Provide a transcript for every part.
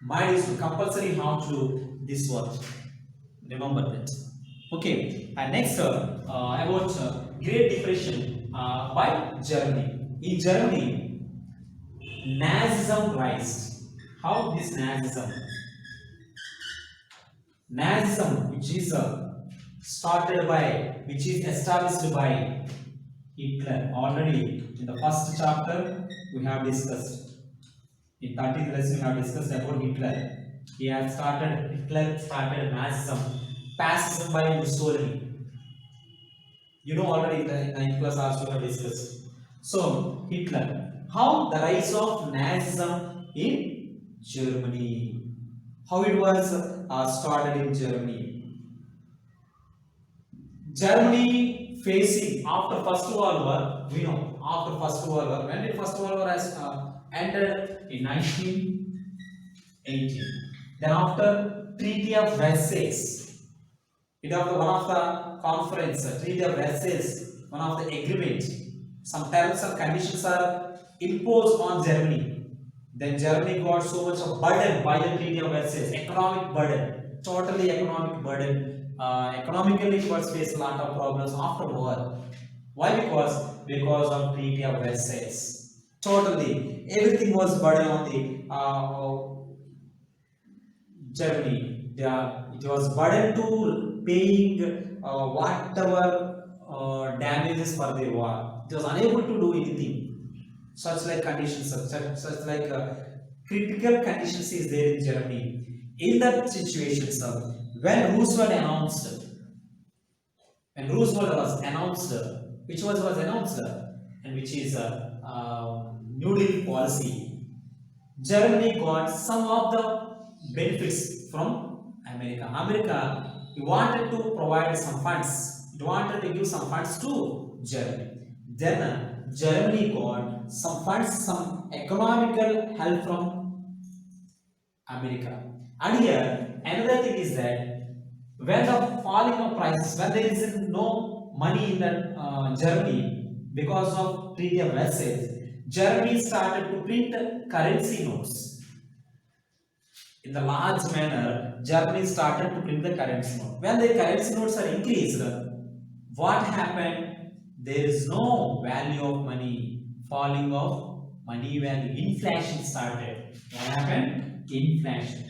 Mind is compulsory how to do this work. Remember that. Okay. And next about Great Depression by Germany. In Germany, Nazism rise. How this Nazism, which is established by Hitler. Already in the first chapter we have discussed. In 30th lesson we have discussed about Hitler. Hitler started Nazism, fascism by Mussolini. You know already in the 9th class also we have discussed. So Hitler, how the rise of Nazism in Germany, how it was started in Germany. Germany facing after First World War, we know after First World War, when did First World War has ended in 1918. Then after Treaty of Versailles, it was one of the conference, Treaty of Versailles, one of the agreement. Some terms and conditions are imposed on Germany. Then Germany got so much of burden by the Treaty of Versailles, economic burden, totally economic burden. Economically, it was faced a lot of problems after war. Why? Because of Treaty of Versailles. Totally, everything was burden on the Germany. It was burden to paying whatever damages for the war. It was unable to do anything. Such like conditions, such like critical conditions is there in Germany. In that situation, sir, when Roosevelt announced, which was announced, and which is New Deal policy, Germany got some of the benefits from America. America wanted to provide some funds. It wanted to give some funds to Germany. Then Germany got some funds, some economical help from America. And here another thing is that when the falling of prices, when there is no money in the Germany because of Treaty of Versailles, Germany started to print currency notes. In the large manner, Germany started to print the currency note. When the currency notes are increased, what happened? There is no value of money, falling of money value. Inflation started. What happened? Inflation.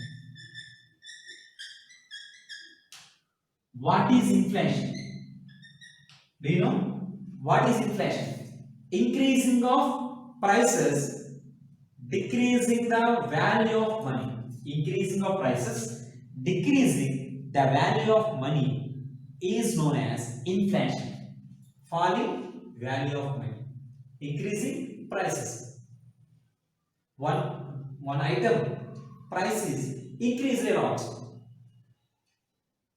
What is inflation? Do you know? What is inflation? Increasing of prices, decreasing the value of money. Increasing of prices, decreasing the value of money is known as inflation. Falling value of money, increasing prices. One item price is increased a lot,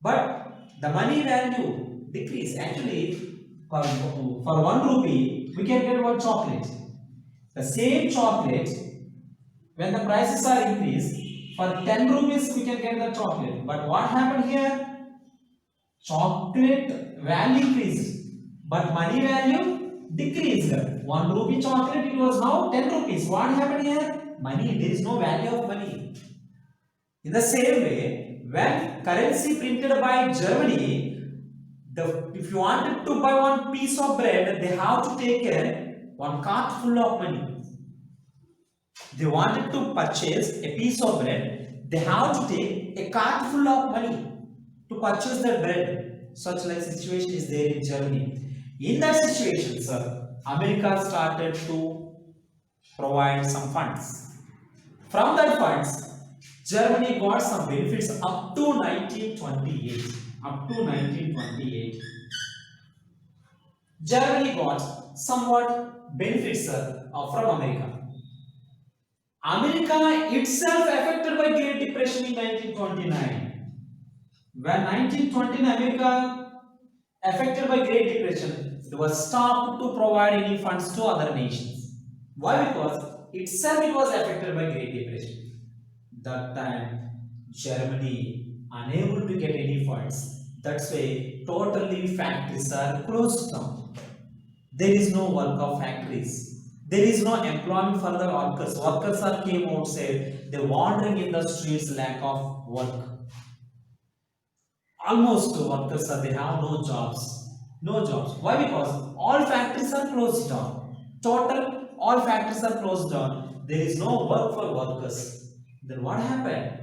but the money value decrease. Actually, for 1 rupee we can get one chocolate. The same chocolate, when the prices are increased, for 10 rupees we can get the chocolate. But what happened here? Chocolate value increased, but money value decreased. 1 rupee chocolate, it was now 10 rupees. What happened here? Money, there is no value of money. In the same way, when currency printed by Germany, if you wanted to buy one piece of bread, they have to take one cart full of money. They wanted to purchase a piece of bread, they have to take a cart full of money to purchase that bread. Such like situation is there in Germany. In that situation, sir, America started to provide some funds. From that funds, Germany got some benefits up to 1928. Up to 1928. Germany got somewhat benefits from America. America itself affected by Great Depression in 1929. When 1929 America affected by Great Depression, it was stopped to provide any funds to other nations. Why? Because itself it was affected by Great Depression. That time Germany unable to get any funds. That's why totally factories are closed down. There is no work of factories. There is no employment for the workers. Workers are came outside. They're wandering in the streets, lack of work. Almost workers are, they have no jobs. No jobs. Why? Because all factories are closed down. Total, all factories are closed down. There is no work for workers. Then what happened?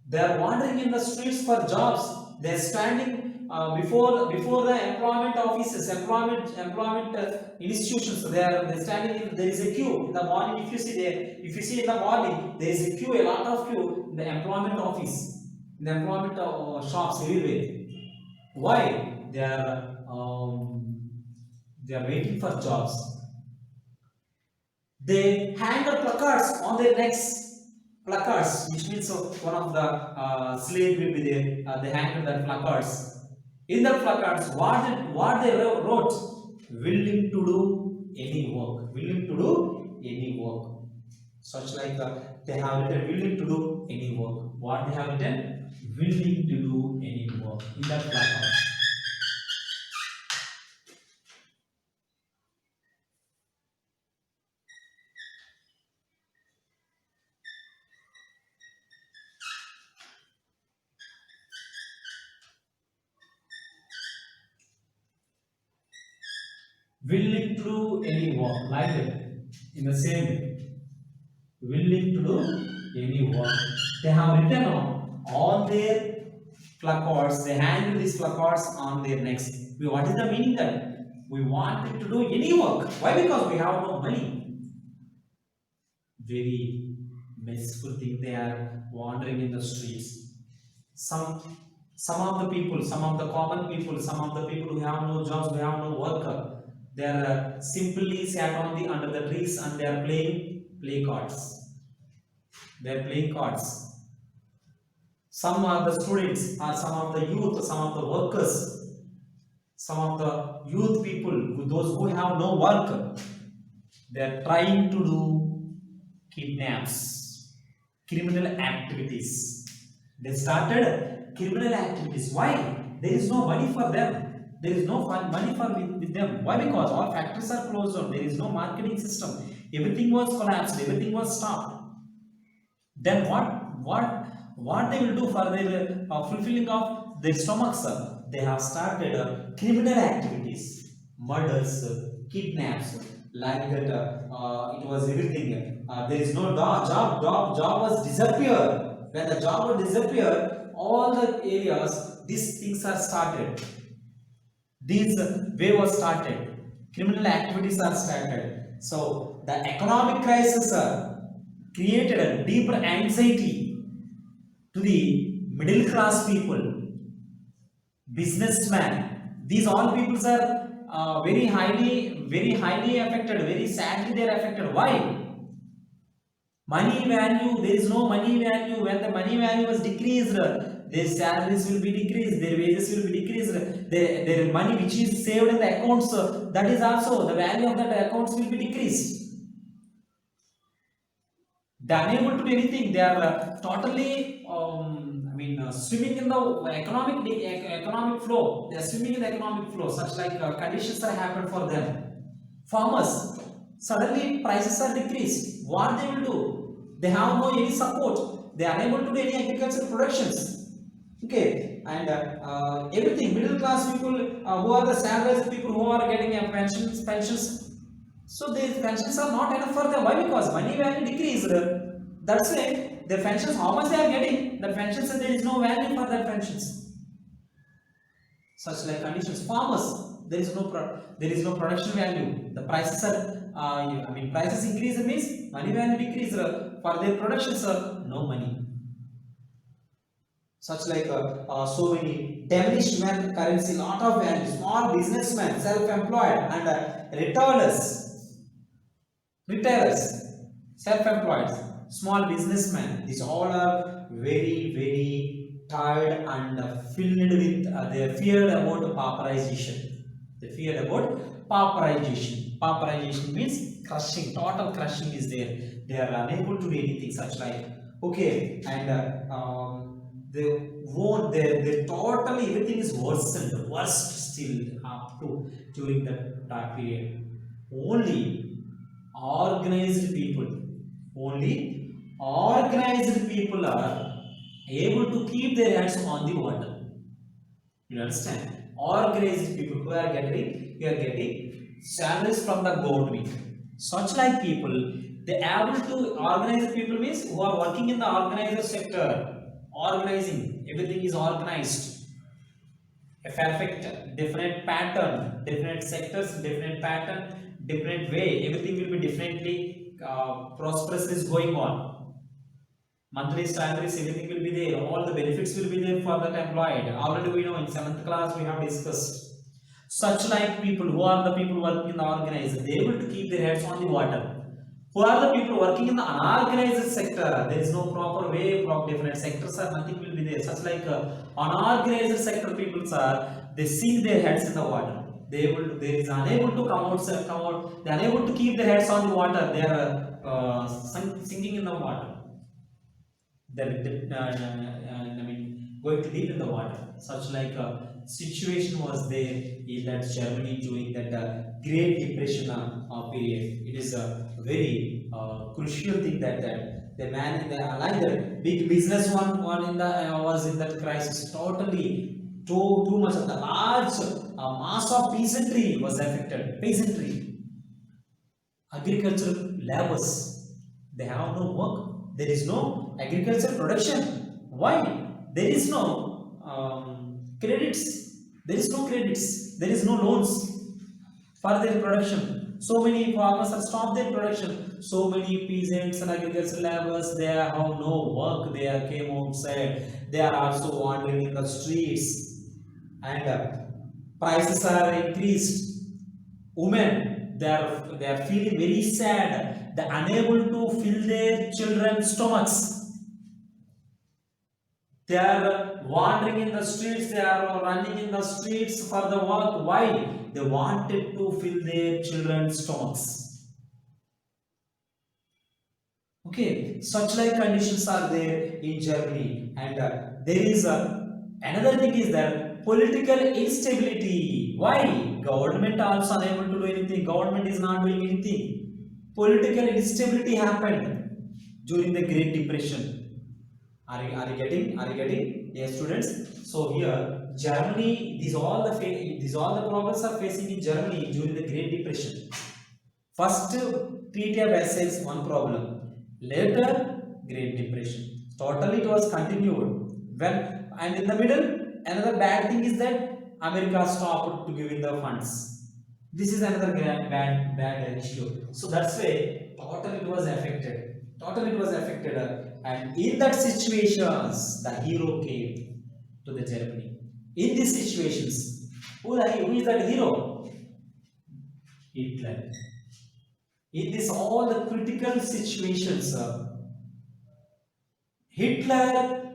They are wandering in the streets for jobs. They are standing before the employment offices, employment institutions. They standing. There is a queue in the morning. If you see in the morning, there is a queue, a lot of queue in the employment office, in the employment shops everywhere. Why? They are waiting for jobs. They hang the placards on their necks. Placards, which means one of the slave will be there. They hang that placards. In the placards, what they wrote? Willing to do any work. Willing to do any work. Such like they have written willing to do any work. What they have written? Willing to do any work in that placard. Willing to do any work, like that. In the same way, willing to do any work. They have written on their placards. They hang these placards on their necks. What is the meaning that we wanted to do any work? Why? Because we have no money. Very merciful thing. They are wandering in the streets. Some of the people, some of the common people, some of the people who have no jobs, who have no work, they are simply sat on the under the trees and they are playing play cards. They are playing cards. Some of the students or some of the youth, some of the workers, some of the youth people, those who have no work, they are trying to do kidnaps, criminal activities. They started criminal activities. Why? There is no money for them. There is no money for with them. Why? Because all factories are closed down. There is no marketing system. Everything was collapsed. Everything was stopped. Then what they will do for their fulfilling of their stomachs? They have started criminal activities, murders, kidnaps, like that. It was everything. There is no job was disappeared. When the job would disappear, all the areas, these things are started. These way was started. Criminal activities are started. So the economic crisis created a deeper anxiety to the middle class people, businessmen. These all peoples are very highly affected. Very sadly, they are affected. Why? Money value, there is no money value. When the money value was decreased, their salaries will be decreased, their wages will be decreased, their money which is saved in the accounts, that is also the value of that accounts will be decreased. They are unable to do anything. They are totally, swimming in the economic flow. They are swimming in the economic flow. Such like conditions are happened for them. Farmers, suddenly prices are decreased. What they will do? They have no any support. They are unable to do any agricultural productions. Okay, and everything, middle class people who are the salaries people who are getting pensions. So these pensions are not enough for them. Why? Because money value decreased. That's why their pensions, how much they are getting, the pensions, there is no value for their pensions. Such like conditions. Farmers, there is no production value. The prices are prices increase means money value decrease. For their productions, no money. Such like so many diminished man currency, lot of value. Small businessmen, self-employed, and retailers, self-employed, small businessmen. These all are very tired and filled with they feared about pauperization. They feared about pauperization. Pauperization means crushing, total crushing is there. They are unable to do anything. Such like okay, and they won't. They totally everything is worst still up to during that period. Only organized people. Only organized people are able to keep their hands on the water. You understand? Organized people who are getting salaries from the government. Such like people, they able to organize people means who are working in the organizer sector. Organizing, everything is organized. A perfect, different pattern, different sectors, different pattern, different way. Everything will be differently prosperous is going on. Monthly salaries, everything will be there. All the benefits will be there for that employed. Already we know in 7th class we have discussed. Such like people who are the people working in the organizer, they able to keep their heads on the water. Who are the people working in the unorganized sector? There is no proper way from different sectors or nothing will be there. Such like unorganized sector people are, they sink their heads in the water. They is unable to come out, come out. They are unable to keep their heads on the water. They are sinking in the water. I mean, going to deep in the water. Such like a situation was there in that Germany during that Great Depression period. It is a very crucial thing that the man in the like the big business one in the was in that crisis. Totally too much of the large mass of peasantry was affected. Peasantry, agricultural labors, they have no work. There is no agricultural production. Why? There is no credits. There is no credits. There is no loans for their production. So many farmers have stopped their production. So many peasants and agricultural laborers, they have no work. They came outside. They are also wandering in the streets, and prices are increased. Women, they are feeling very sad. They are unable to fill their children's stomachs. They are wandering in the streets, they are running in the streets for the work. Why? They wanted to fill their children's stomachs. Okay, such like conditions are there in Germany, and there is another thing is that political instability. Why? Government also unable to do anything. Government is not doing anything. Political instability happened during the Great Depression. Are you getting? Yes, students. So here, Germany, these all the problems are facing in Germany during the Great Depression. First, Treaty of Versailles, one problem. Later, Great Depression. Totally, it was continued. When and in the middle, another bad thing is that America stopped to giving the funds. This is another bad issue. So that's why totally it was affected. Totally it was affected, and in that situations, the hero came to the Germany. In these situations, who is that hero? Hitler. In this all the critical situations, Hitler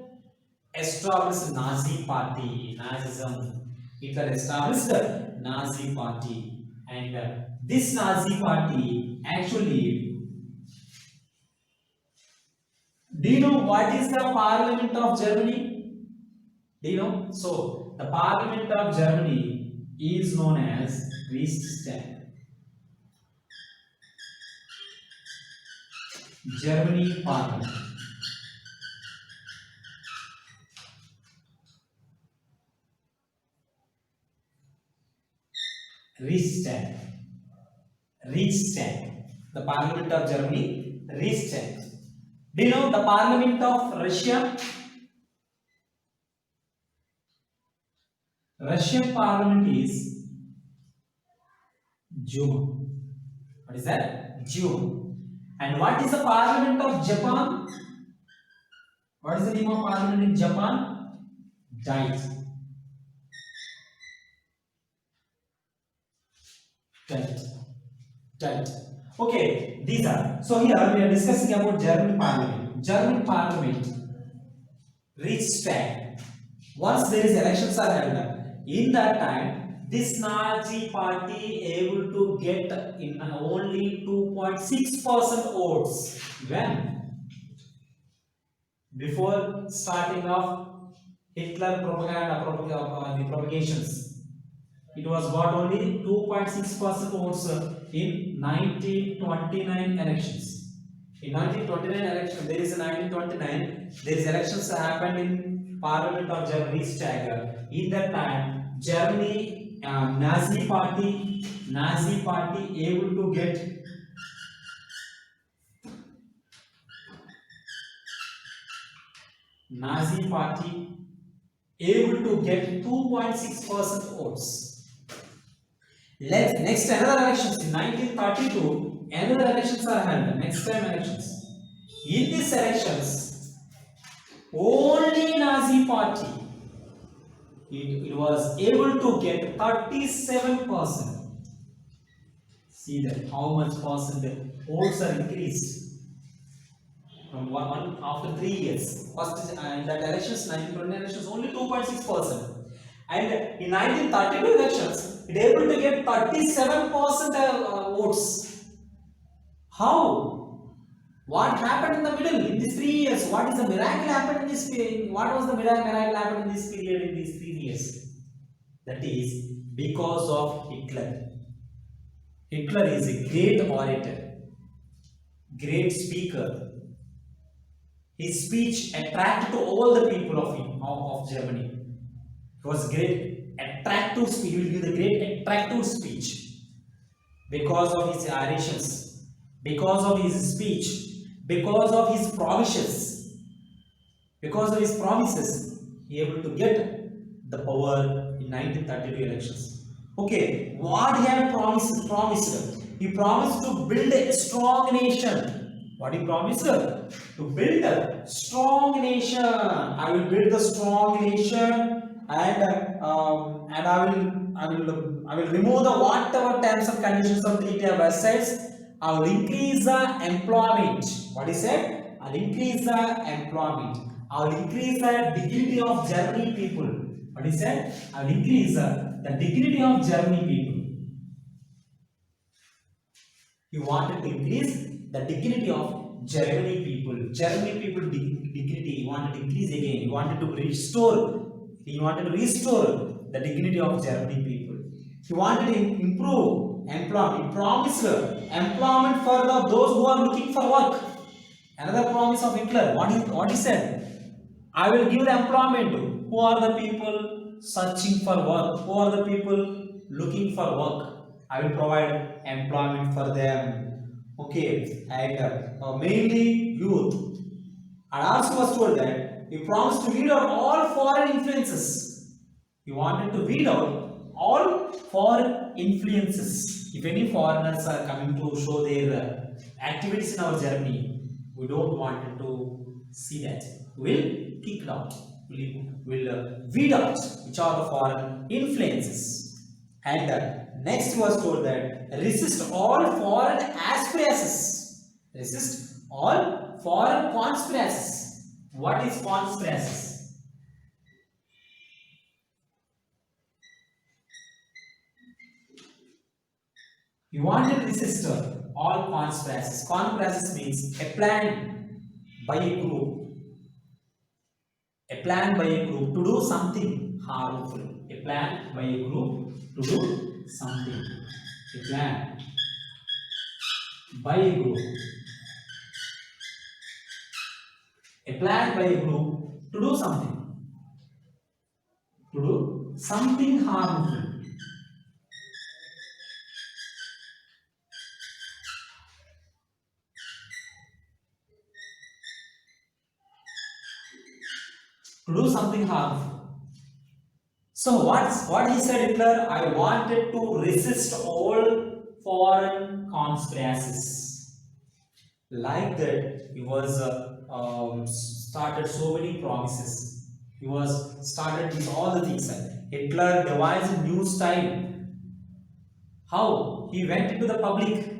established Nazi party, Nazism. Hitler established the Nazi party, and this Nazi party actually. Do you know what is the Parliament of Germany? Do you know? So, the Parliament of Germany is known as Reichstag. Germany Parliament. Reichstag. Reichstag. The Parliament of Germany, Reichstag. Do you know the Parliament of Russia? Russian Parliament is Duma. What is that? Duma. And what is the Parliament of Japan? What is the name of Parliament in Japan? Diet. Okay, these are. So here we are discussing about German Parliament. German Parliament, Reichstag. Once there is elections are held, in that time, this Nazi party able to get in only 2.6% votes. When? Before starting of Hitler propaganda, the propagations, it was got only 2.6% votes in 1929 elections. In 1929 election, there is a 1929. There is elections happened in Parliament of Germany, Stagger. In that time, Germany Nazi party able to get Nazi party able to get 2.6% votes. Let's next another elections in 1932. Another elections are held. Next time elections. In these elections, only Nazi party it was able to get 37%. See that how much percent the votes are increased from one after 3 years. First is, in that elections, 1920 elections, only 2.6%. And in 1932 elections, it able to get 37% votes. How? What happened in the middle in these 3 years? What is the miracle happened in this period? What was the miracle happened in this period in these 3 years? That is because of Hitler. Hitler is a great orator, great speaker. His speech attracted to all the people of Germany. It was great attractive speech. He will give the great attractive speech because of his orations, because of his speech, because of his promises, because of his promises. He able to get the power in 1932 elections. Okay, what he had promised? He promised to build a strong nation. What he promised? To build a strong nation. I will build the strong nation, and I will remove the whatever terms and conditions of treaty and websites. I will increase the employment. What he said? I will increase the employment. I will increase the dignity of Germany people. What he said? I will increase the dignity of Germany people. He wanted to increase the dignity of Germany people. Germany people dignity. He wanted to increase again. He wanted to restore. He wanted to restore the dignity of Germany people. He wanted to improve employment. He promised employment for those who are looking for work. Another promise of Hitler. What he said? I will give the employment. Who are the people searching for work? Who are the people looking for work? I will provide employment for them. Okay, and mainly youth. And also was told that he promised to weed out all foreign influences. He wanted to weed out all foreign influences. If any foreigners are coming to show their activities in our Germany, we don't want to see that. We'll kick it out. We'll weed out which are the foreign influences. And next was told that resist all foreign aspirations. Resist all foreign conspiracies. What is conspiracies? You want to resist all conspiracies. Conspiracies means a plan by a group. A plan by a group to do something harmful. A plan by a group to do something. A plan by a group. A plan by a group to do something. To do something harmful. To do something harmful. So what he said Hitler? I wanted to resist all foreign conspiracies. Like that, he was started so many promises. He was started with all the things. Hitler devised a new style. How he went into the public.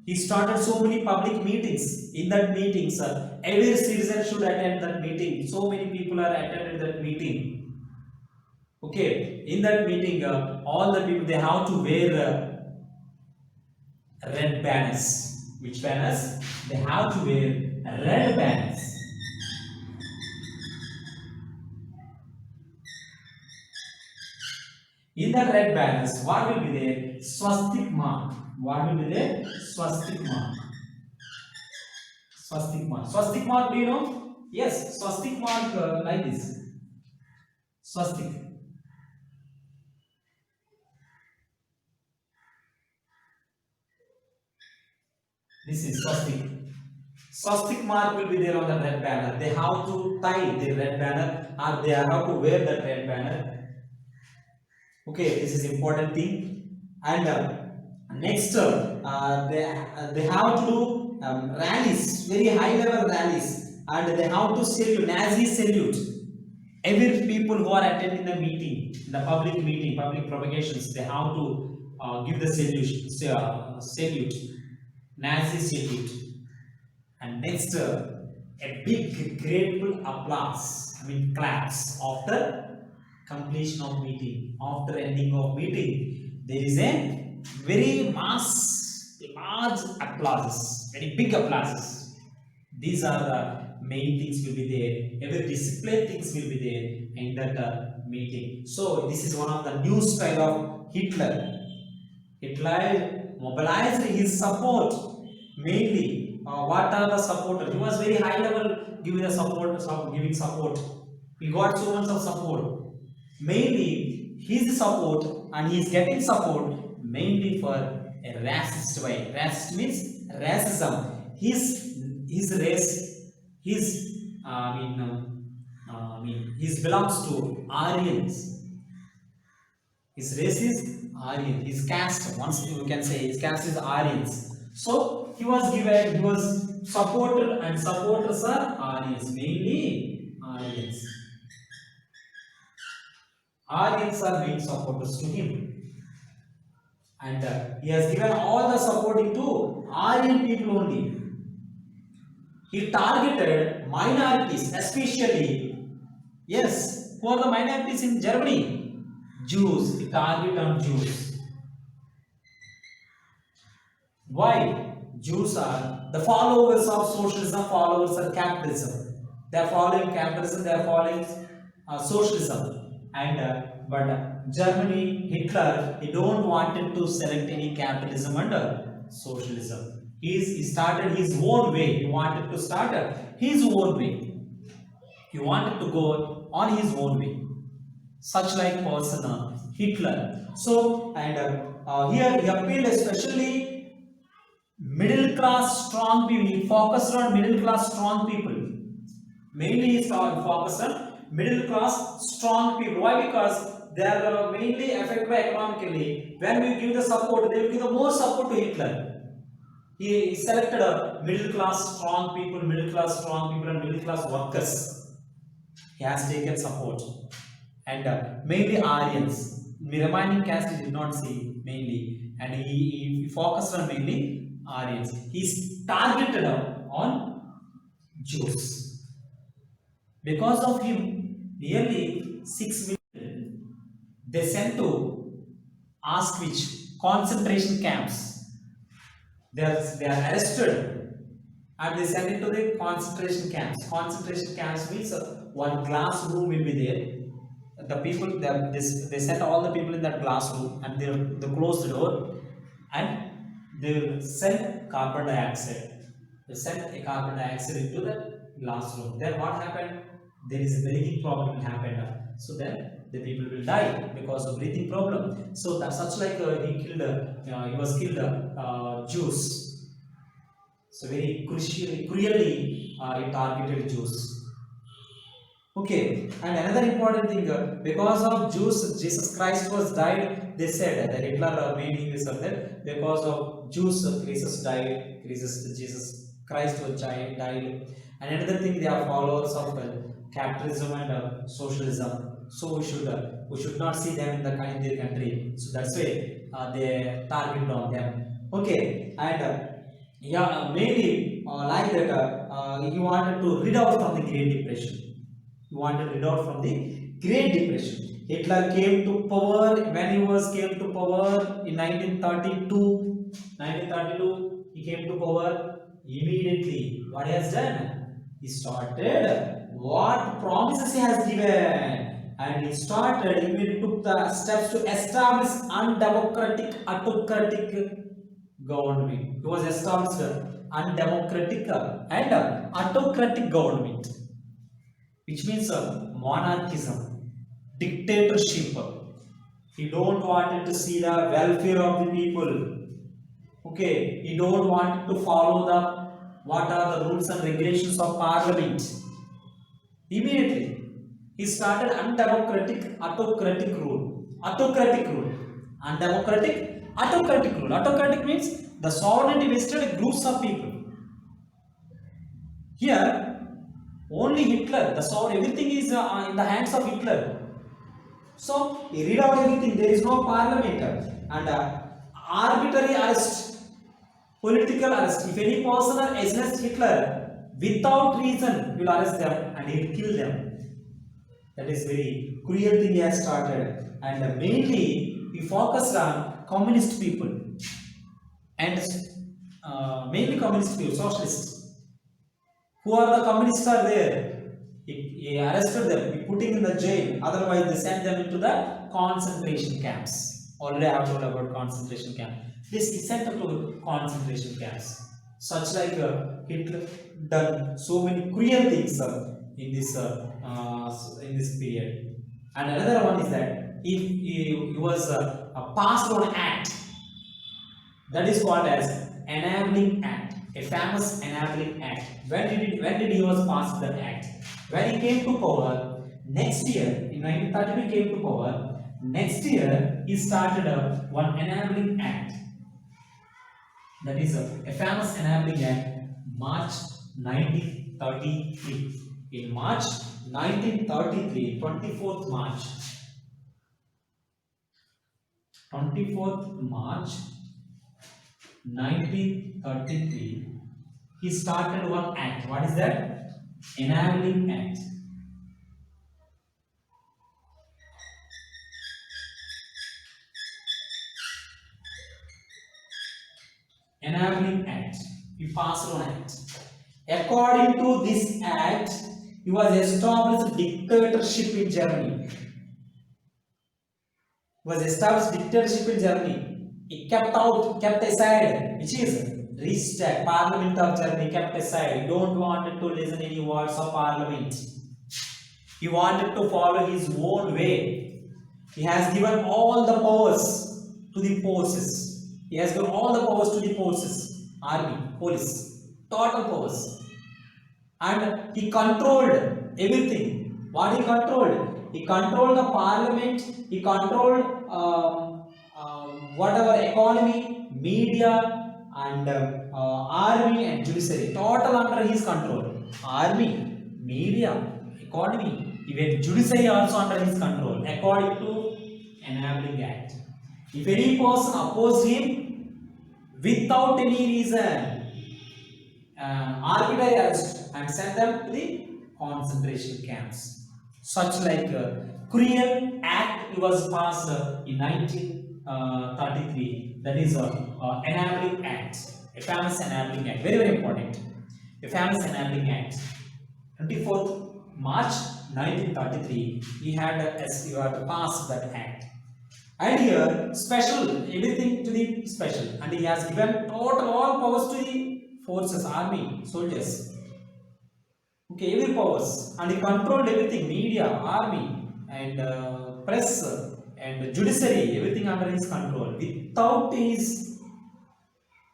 He started so many public meetings. In that meetings, every citizen should attend that meeting. So many people are attended that meeting. Okay, in that meeting, all the people they have to wear red banners. Which banners? They have to wear red banners. In the red banners, what will be there? Swastik mark. What will be there? Swastik mark. Swastik mark. Swastik mark, do you know? Yes, swastik mark like this. Swastik. This is swastik. Swastik mark will be there on the red banner. They have to tie the red banner or they have to wear that red banner. Okay, this is important thing. And next, they have to do rallies, very high level rallies, and they have to salute, Nazi salute. Every people who are attending the meeting, the public meeting, public propagations, they have to give the salute, Nazi salute. And next, a big grateful applause, I mean claps after completion of meeting, after ending of meeting. There is a very large applauses, very big applauses. These are the main things will be there. Every discipline things will be there in that meeting. So this is one of the new style of Hitler. Hitler mobilized his support mainly. What are the supporters? He was very high level giving the support, giving support. He got so much of support. Mainly his support, and he is getting support mainly for a racist way. Racist means racism. His race, his his belongs to Aryans. His race is Aryan. His caste, once you can say, his caste is Aryans. So he was given, he was supported, and supporters are Aryans, mainly Aryans. Aryans are main supporters to him. And he has given all the supporting to Aryan people only. He targeted minorities, especially, yes, who are the minorities in Germany? Jews. He targeted on Jews. Why? Jews are the followers of socialism, followers of capitalism. They are following capitalism, they are following socialism. And but Germany, Hitler, he don't wanted to select any capitalism under socialism. He started his own way. He wanted to start his own way. He wanted to go on his own way. Such like person, Hitler. So, and here he appealed especially middle class strong people. He focused on middle class strong people. Mainly he focused on middle class strong people. Why? Because they are mainly affected by economically. When we give the support, they will give the more support to Hitler. He selected a middle class strong people, and middle class workers. He has taken support. And mainly Aryans. The remaining caste he did not see mainly, and he focused on mainly Aryans. He targeted on Jews. Because of him, nearly 6 million they sent to Auschwitz concentration camps. They are arrested and they sent into the concentration camps. Concentration camps means one glass room will be there. The people they sent all the people in that glass room, and they close the door, and they will send carbon dioxide. They sent a carbon dioxide into the glass room. Then what happened? There is a breathing problem will happen. So then the people will die because of breathing problem. So that's such like he was killed Jews. So very cruelly he targeted Jews. Okay, and another important thing, because of Jews, Jesus Christ was died. They said that Hitler made this of that because of Jews, Jesus died. Jesus Christ was died. And another thing, they are followers of capitalism and socialism. So we should not see them in their country. So that's why they target on them. Okay, and mainly like that, he wanted to rid out from the Great Depression. He wanted to rid out from the Great Depression. Hitler came to power when he came to power in 1932. 1932, he came to power immediately. What he has done? He started what promises he has given, and he immediately took the steps to establish undemocratic, autocratic government. He was established undemocratic and autocratic government, which means monarchism, dictatorship. He don't want to see the welfare of the people. Okay, he don't want to follow the what are the rules and regulations of parliament. Immediately, he started undemocratic, autocratic rule. Autocratic rule. Undemocratic, autocratic rule. Autocratic means the sovereignty vested in groups of people. Here, only Hitler, the sovereign, everything is in the hands of Hitler. So, he read out everything. There is no parliament and arbitrary arrest, political arrest. If any person are against Hitler, without reason, will arrest them and he will kill them. That is very cruel thing he has started, and mainly he focused on communist people and mainly communist people, socialists. Who are the communists are there? He arrested them, he put him in the jail. Otherwise, they sent them into the concentration camps. Already I have told about concentration camp. This is sent them to concentration camps. Such like Hitler done so many cruel things in this period. And another one is that he was passed on act that is called as enabling act, a famous enabling act. When did he was passed that act? When he came to power next year in 1930 he came to power. Next year he started one enabling act. That is a famous enabling act, March 1933. In March 1933, 24th March 1933, he started one act. What is that? Enabling Act. Enabling Act. He passed one act. According to this act, he was established dictatorship in Germany. Was established dictatorship in Germany. He kept aside, which is Reichstag, Parliament of Germany kept aside. He don't wanted to listen any words of Parliament. He wanted to follow his own way. He has given all the powers to the forces. He has given all the powers to the forces, army, police, total powers. And he controlled everything. What he controlled? He controlled the parliament, he controlled whatever economy, media, and army and judiciary. Total under his control. Army, media, economy, even judiciary also under his control, according to Enabling Act. If any person opposed him without any reason, arbitrary arrest and send them to the concentration camps. Such like cruel act was passed in 1933. That is Enabling Act, a famous Enabling Act, very very important. A famous Enabling Act. 24th March 1933. He had to pass that act. And here special, everything to the special, and he has given total all powers to the forces, army, soldiers. Okay, every powers, and he controlled everything, media, army, and press, and judiciary, everything under his control. Without his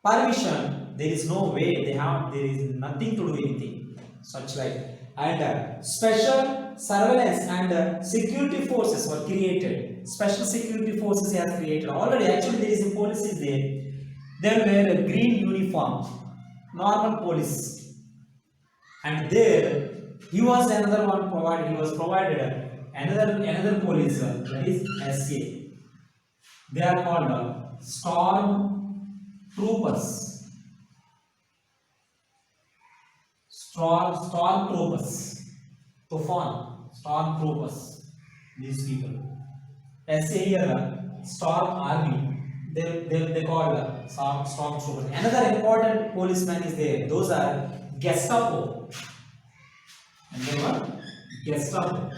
permission, there is no way there is nothing to do anything. Such like, and special surveillance and security forces were created. Special security forces he has created. Already, actually, there is a police is there. They wear a green uniform, normal police, and there he was another one provided. He was provided another police, that is SA. They are called storm troopers. Storm troopers. Tufan, storm troopers. These people. SA here, storm army. They call storm troopers. Another important policeman is there. Those are Gestapo. And they were Gestapo.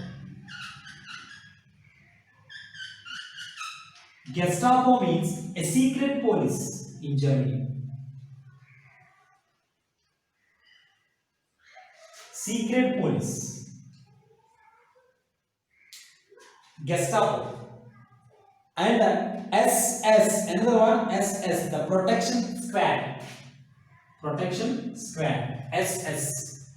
Gestapo means a secret police. in Germany. Secret police, Gestapo, and SS, another one SS, the protection squad. Protection squad, SS.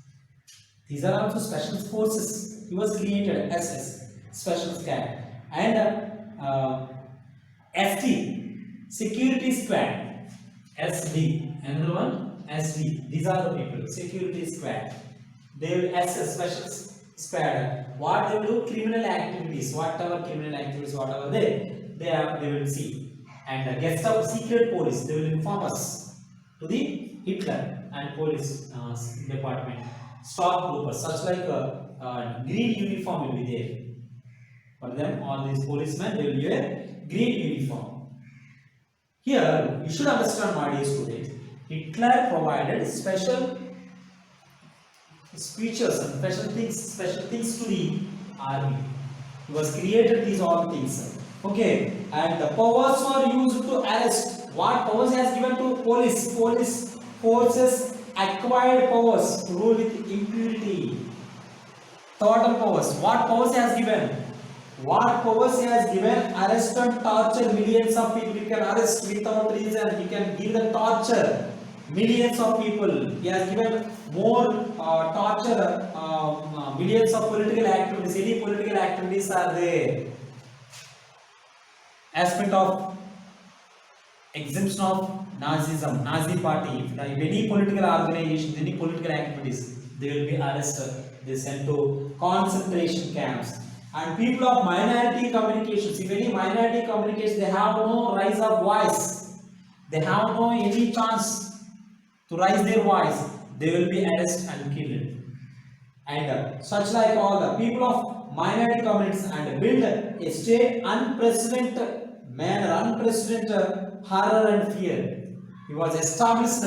These are also special forces. He was created SS, special squad, and ST, security squad, SD, another one SD. These are the people, security squad. They will SS, special squad. What they will do? Criminal activities, whatever criminal activities, whatever they will see. And Gestapo, secret police, they will inform us to the Hitler and police department. Stormtroopers, such like a green uniform will be there. For them, all these policemen, they will wear green uniform. Here, you should understand, my dear students, Hitler provided special features and special things to the army. He was created these all things. Okay, and the powers were used to arrest. What powers has given to police? Police forces acquired powers to rule with impunity. Total powers. What powers he has given? What powers he has given? Arrest and torture millions of people. He can arrest without reason. He can give the torture millions of people. He has given more torture millions of political activities. Any political activities are there. Aspect of exemption of Nazism, Nazi party. If any political organization, any political activities, they will be arrested. They sent to concentration camps. And people of minority communications, if any minority communications, they have no rise of voice. They have no any chance to raise their voice. They will be arrested and killed. And such like all the people of minority communities and build a state unprecedented manner, unprecedented horror and fear. He was established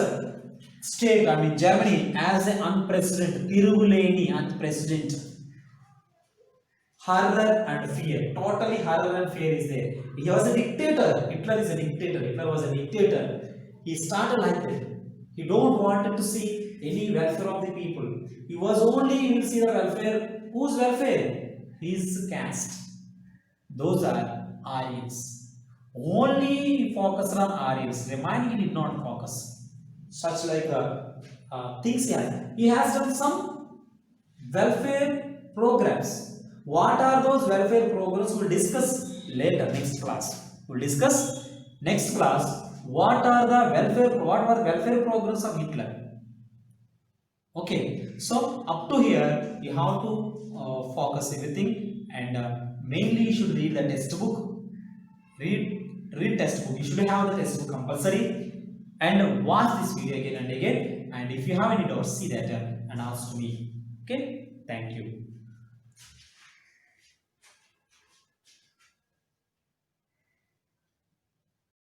state, I mean Germany, as an unprecedented, tiruguleni, unprecedented horror and fear. Totally horror and fear is there. He was a dictator. Hitler is a dictator. Hitler was a dictator. He started like that. He don't wanted to see any welfare of the people. He was only, he will see the welfare. Whose welfare? His caste. Those are Aryans. Only focus on Aryans. Remaining he did not focus. Such like things he has done some welfare programs. What are those welfare programs? We'll discuss later, next class. We'll discuss next class. What are the welfare programs of Hitler? Okay, so up to here you have to focus everything, and mainly you should read the textbook. Read textbook. You should have the textbook compulsory, and watch this video again and again. And if you have any doubts, see that and ask to me. Okay, thank you.